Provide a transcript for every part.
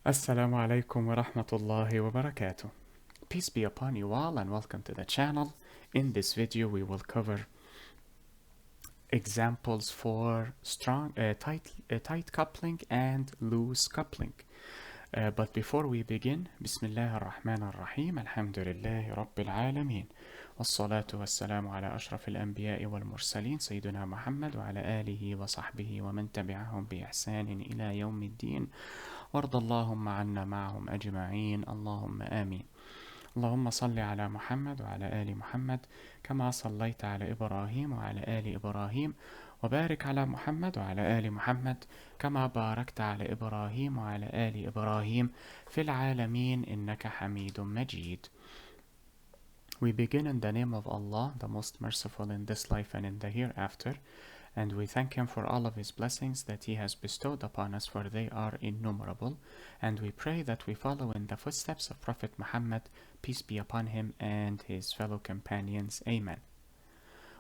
Assalamu alaikum wa rahmatullahi wa barakatuh. Peace be upon you all and welcome to the channel. In this video we will cover examples for tight coupling and loose coupling. But before we begin, Bismillah ar-Rahman ar-Rahim, Alhamdulillahi Rabbil Alameen. والصلاة والسلام على أشرف الأنبياء والمرسلين سيدنا محمد وعلى آله وصحبه ومن تبعهم بإحسان إلى يوم الدين وارض اللهم عنا معهم أجمعين اللهم آمين. اللهم صل على محمد وعلى آل محمد كما صليت على إبراهيم وعلى آل إبراهيم وبارك على محمد وعلى آل محمد كما باركت على إبراهيم وعلى آل إبراهيم في العالمين إنك حميد مجيد. We begin in the name of Allah, the most merciful in this life and in the hereafter, and we thank Him for all of His blessings that He has bestowed upon us, for they are innumerable, and we pray that we follow in the footsteps of Prophet Muhammad, peace be upon him, and his fellow companions. Amen.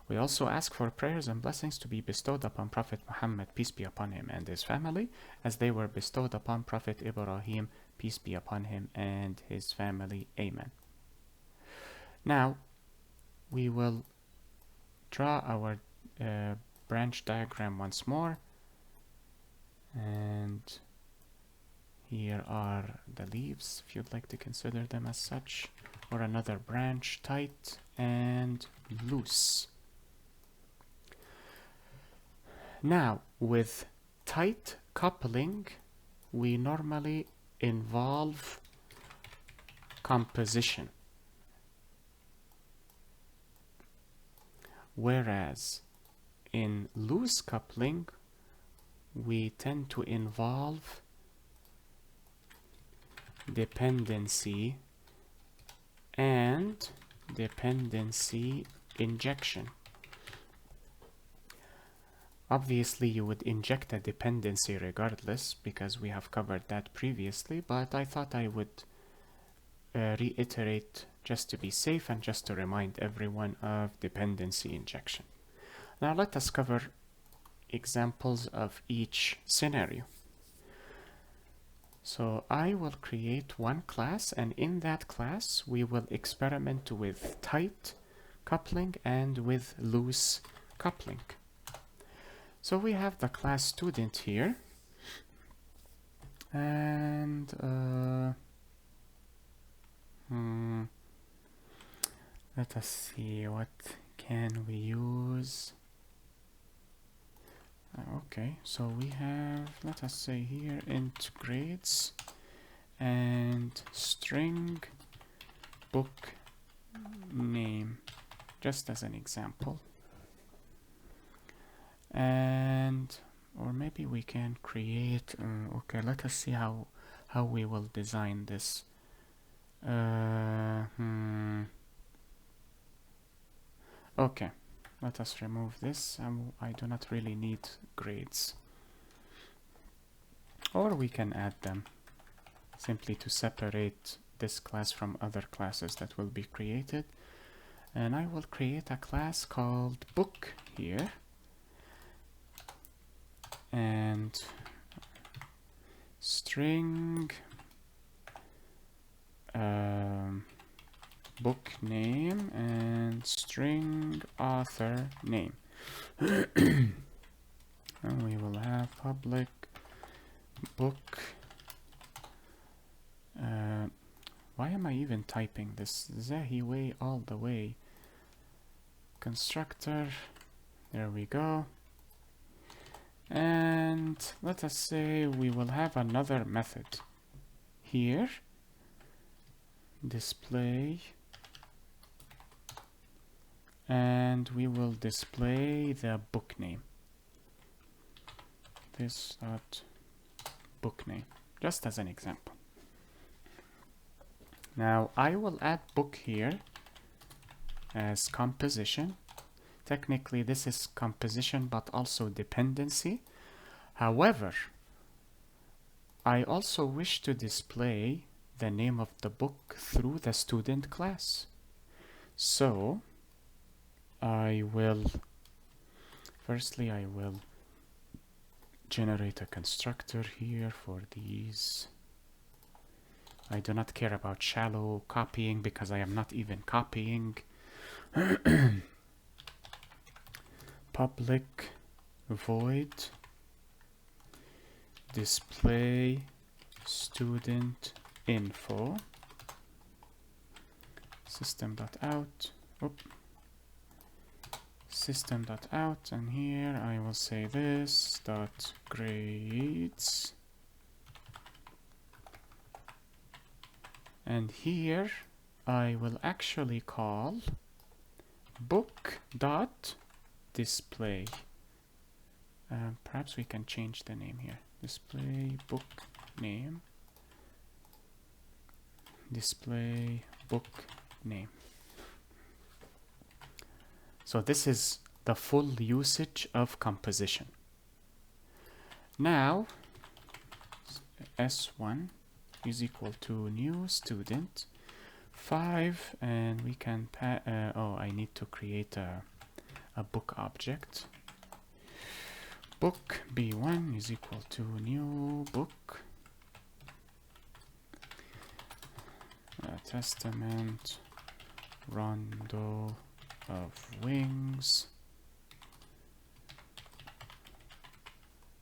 We also ask for prayers and blessings to be bestowed upon Prophet Muhammad, peace be upon him, and his family, as they were bestowed upon Prophet Ibrahim, peace be upon him, and his family. Amen. Now, we will draw our branch diagram once more, and here are the leaves, if you'd like to consider them as such, or another branch, tight and loose. Now, with tight coupling, we normally involve composition, whereas in loose coupling we tend to involve dependency and dependency injection. Obviously you would inject a dependency regardless, because we have covered that previously, but I thought I would reiterate just to be safe and just to remind everyone of dependency injection. Now let us cover examples of each scenario. So I will create one class, and in that class we will experiment with tight coupling and with loose coupling. So we have the class student here, and let us see, what can we use? Okay, so we have, let us say here, int grades and string book name, just as an example. And or maybe we can create okay, let us see how we will design this. Okay, let us remove this. I do not really need grades, or we can add them simply to separate this class from other classes that will be created. And I will create a class called book here, and string book name and string author name. And we will have public book. Why am I even typing this? Zahi way all the way. Constructor. There we go. And let us say we will have another method here, display, and we will display the book name, this dot book name, just as an example. Now I will add book here as composition. Technically this is composition but also dependency. However, I also wish to display the name of the book through the student class. So I will generate a constructor here for these I do not care about shallow copying because I am not even copying. Public void display student info system.out. System.out, and here I will say this dot grades, and here I will actually call book dot display. Perhaps we can change the name here. Display book name. Display book name. So this is the full usage of composition. Now S1 is equal to new student 5, and we can I need to create a book object. Book B1 is equal to new book Testament Rondo of Wings.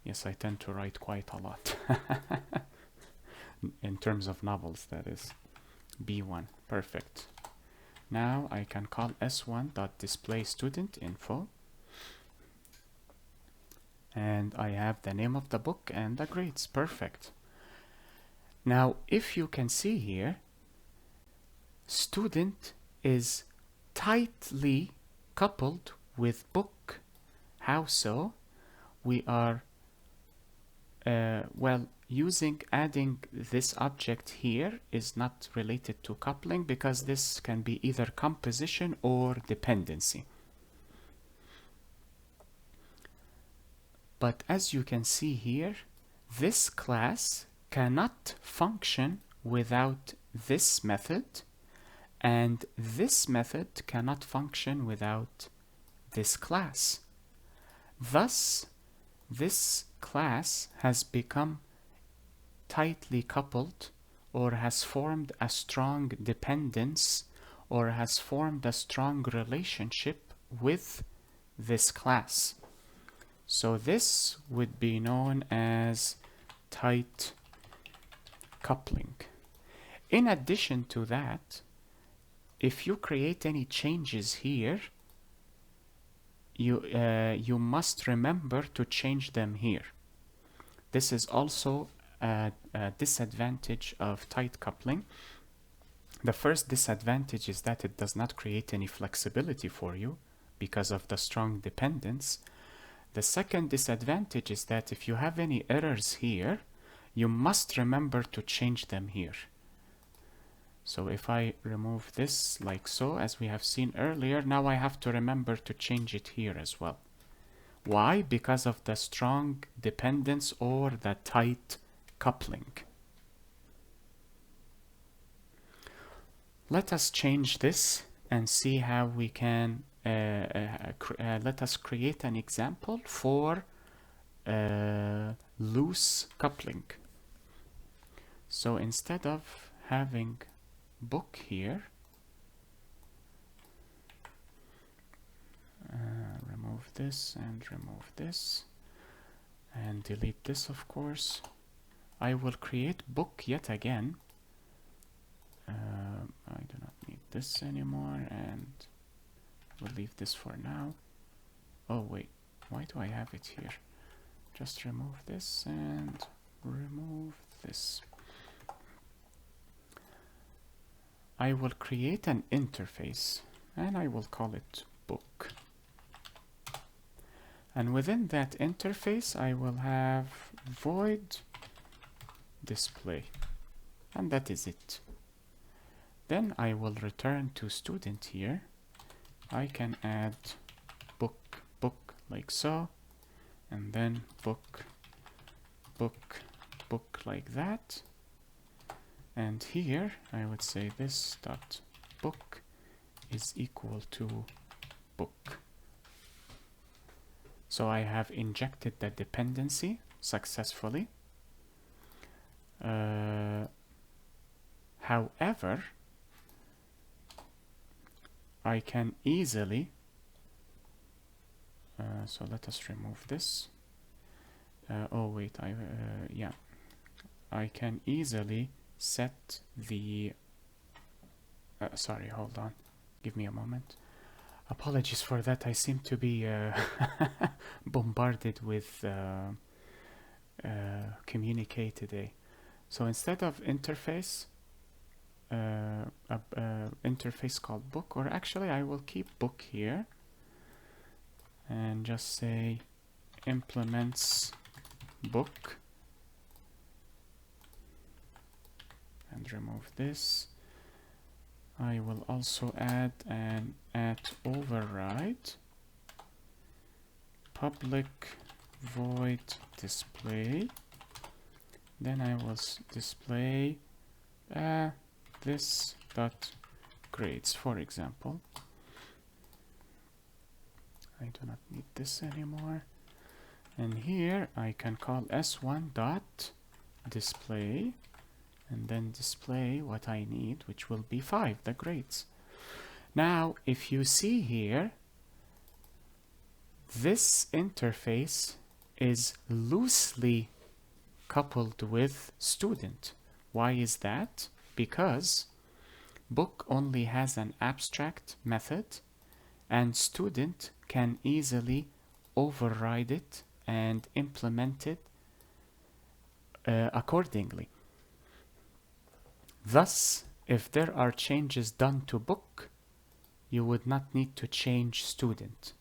Yes, I tend to write quite a lot in terms of novels, that is. B1, perfect. Now I can call s1.display student info, and I have the name of the book and the grades. Perfect. Now if you can see here, student is tightly coupled with book. How so? We are adding this object here is not related to coupling, because this can be either composition or dependency. But as you can see here, this class cannot function without this method, and this method cannot function without this class. Thus, this class has become tightly coupled, or has formed a strong dependence, or has formed a strong relationship with this class. So this would be known as tight coupling. In addition to that, if you create any changes here, you must remember to change them here. This is also a disadvantage of tight coupling. The first disadvantage is that it does not create any flexibility for you because of the strong dependence. The second disadvantage is that if you have any errors here, you must remember to change them here. So if I remove this like so, as we have seen earlier, now I have to remember to change it here as well. Why? Because of the strong dependence or the tight coupling. Let us change this and see how we can let us create an example for loose coupling. So instead of having book here, remove this and remove this and delete this, of course. I will create book yet again. I do not need this anymore, and we'll leave this for now. Oh wait, why do I have it here? Just remove this and remove this. I will create an interface and I will call it book. And within that interface I will have void display, and that is it. Then I will return to student here. I can add book like so, and then book like that. And here I would say this dot book is equal to book. So I have injected the dependency successfully. However, I can easily, so let us remove this. Oh wait, yeah, I can easily set the, sorry, hold on, give me a moment. Apologies for that, I seem to be bombarded with communicate today. So instead of interface, interface called book, or actually I will keep book here and just say implements book and remove this. I will also add an @override public void display. Then I will display this dot grades, for example. I do not need this anymore. And here I can call s1 dot display and then display what I need, which will be 5, the grades. Now, if you see here, this interface is loosely coupled with student. Why is that? Because book only has an abstract method and student can easily override it and implement it accordingly. Thus, if there are changes done to book, you would not need to change student.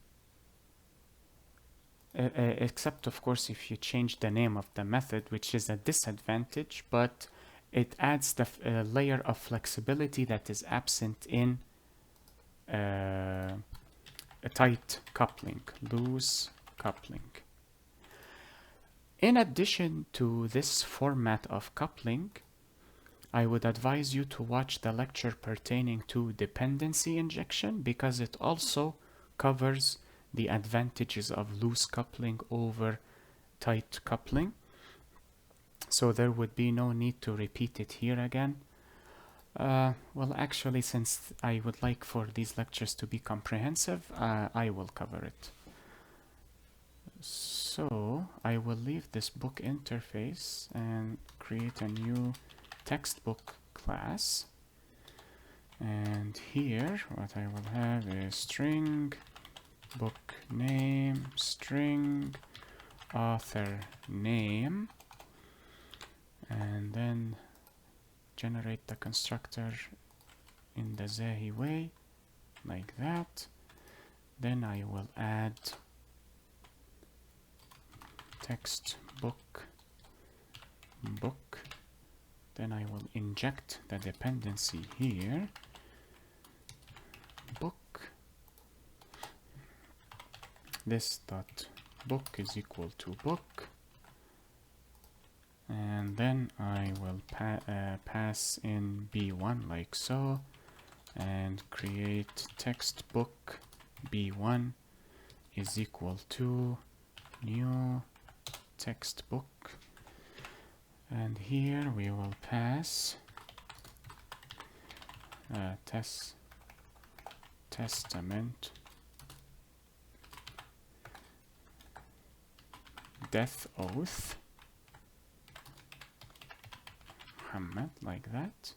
Except, of course, if you change the name of the method, which is a disadvantage, but it adds the layer of flexibility that is absent in a tight coupling, loose coupling. In addition to this format of coupling, I would advise you to watch the lecture pertaining to dependency injection because it also covers the advantages of loose coupling over tight coupling. So there would be no need to repeat it here again. Well, actually, since I would like for these lectures to be comprehensive, I will cover it. So I will leave this book interface and create a new textbook class. And here, what I will have is string book name, string author name, and then generate the constructor in the Zahi way, like that. Then I will add textbook book. Then I will inject the dependency here, book. This dot book is equal to book, and then I will pass in b1 like so, and create textbook b1 is equal to new textbook, and here we will pass testament death oath Muhammad, like that.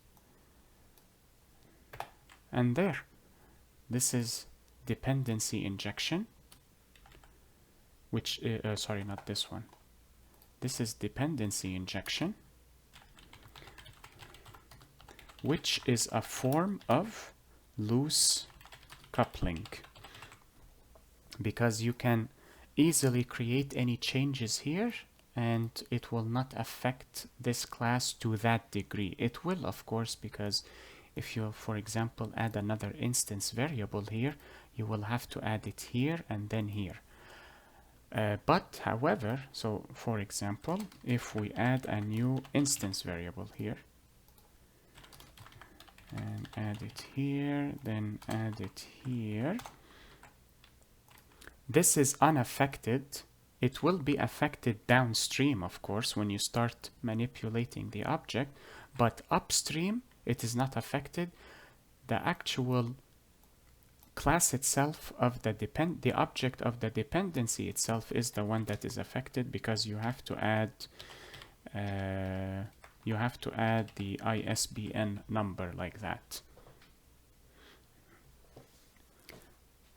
And there, this is dependency injection, which sorry, not this one. This is dependency injection, which is a form of loose coupling, because you can easily create any changes here and it will not affect this class to that degree. It will, of course, because if you, for example, add another instance variable here, you will have to add it here and then here. But however, so for example, if we add a new instance variable here and add it here, then add it here, this is unaffected. It will be affected downstream, of course, when you start manipulating the object, but upstream it is not affected. The actual class itself of the object of the dependency itself is the one that is affected, because you have to add the ISBN number like that.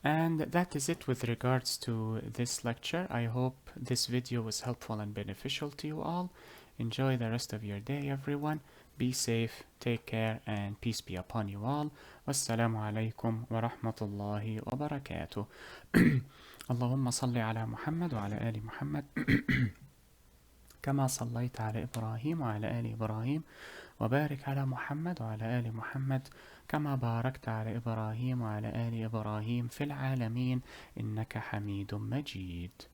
And that is it with regards to this lecture. I hope this video was helpful and beneficial to you all. Enjoy the rest of your day, everyone. Be safe, take care, and peace be upon you all. Wassalamu alaikum wa rahmatullahi wa barakatuh. اللهم صل على محمد وعلى آل محمد كما صليت على إبراهيم وعلى آل إبراهيم وبارك على محمد وعلى آل محمد كما باركت على إبراهيم وعلى آل إبراهيم في العالمين إنك حميد مجيد.